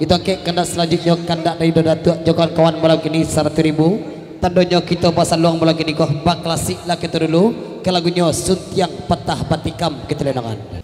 Itu ke kandak selanjutnya kandak dari Datuk Jokan kawan malam kini 100.000. Tandanya kita pasal luang malam kini kok bak klasik lah kita dulu ke lagunya Suntiang Patah Batikam kita lenangan.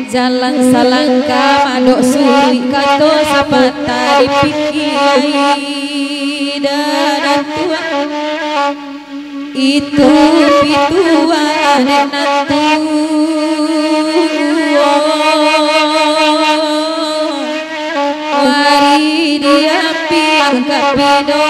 Jalang salangka madok suri kato sapata dipikir dan tua itu pituan nantu hari dia piangkat pido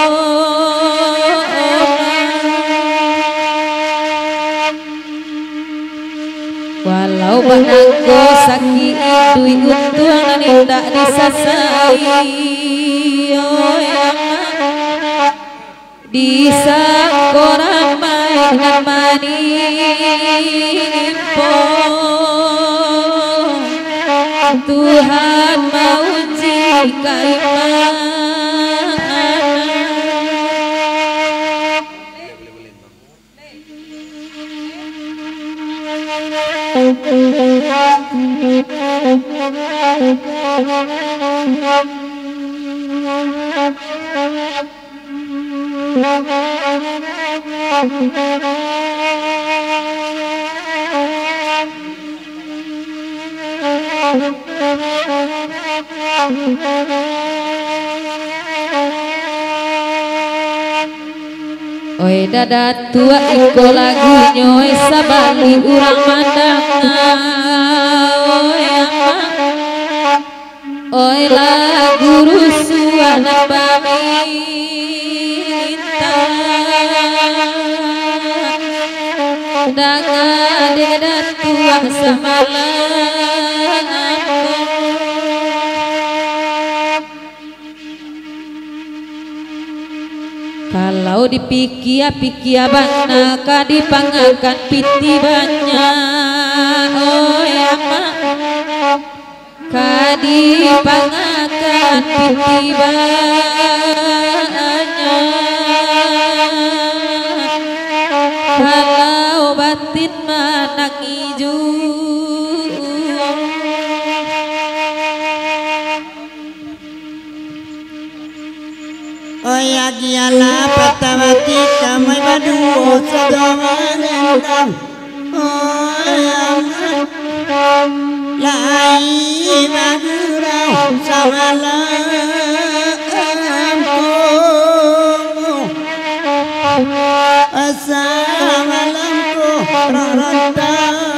walau bangko sakit duit untungan tidak disasai disakoramai dan manimpo Tuhan mau jika iman oi dada tua iko lagunya oi sabali urang mandang oi lagu rusuhan paminta dengan dada tua samalam kalau dipikir bana kadipangakan piti banyak oh ya mak kadipangakan piti banyak kalau batin manang hijau Oya giala patawati kamai badu sadamanendang Oya lai bagurau samalamku Assalamualaikum rarantang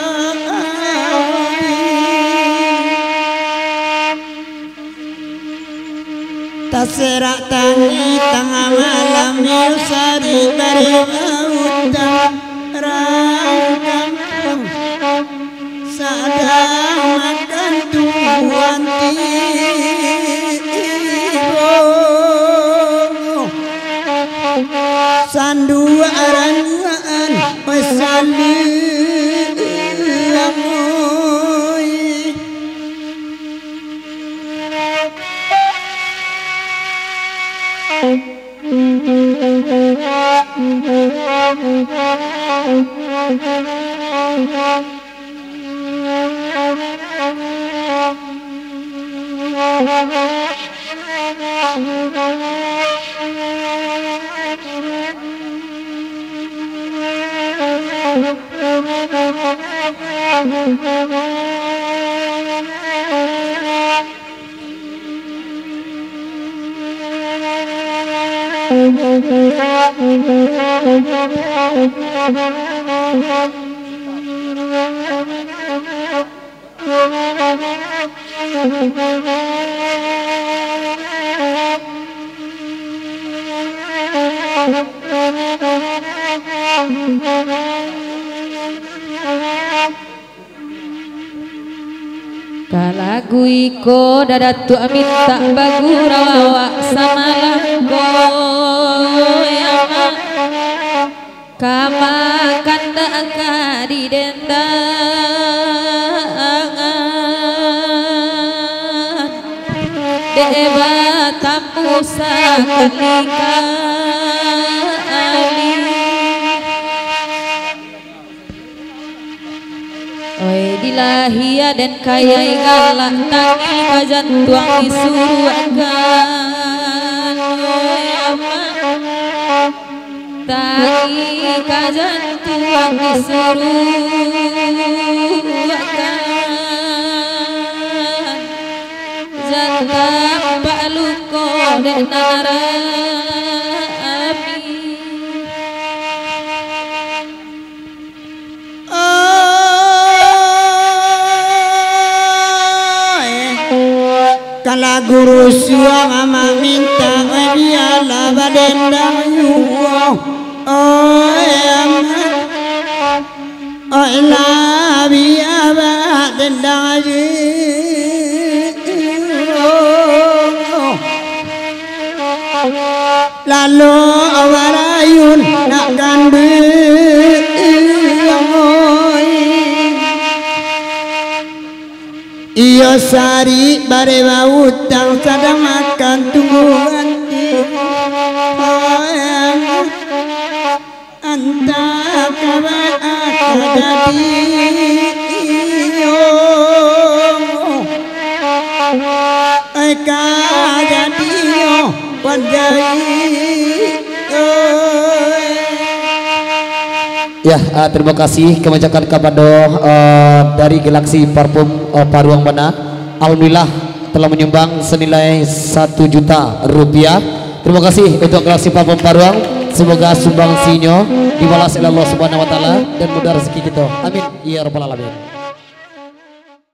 Taserak tangi tengah malam yusari dari hutan rangkang sadang makan tuan tibo sandu arangan pesali Kalagu iko dadatu amin tak bagurawa samalam goyama kama kanda akadi dendangan deba tamu sakalika ali. Oi dilahia dan kaya galak tangi kajan tuang disuruhkan oi amat tangi kajan tuang disuruhkan jantan pak luko dek narami. Kala guru suang ama minta dia la badendang yuo ama la biya badendang ji lalu awarayun nak gandu iyo sari bare utang sadang makan tungguan di anta kawa akadadi eka jadi wadai. Ya, terima kasih kebijakan kepada dari Galaxy Parfum Paruang Bana. Alhamdulillah telah menyumbang senilai 1 juta rupiah. Terima kasih untuk Galaxy Parfum Paruang. Semoga sumbangsinya dibalas oleh Allah Subhanahu wa taala dan mudah rezeki kita. Amin ya rabbal alamin.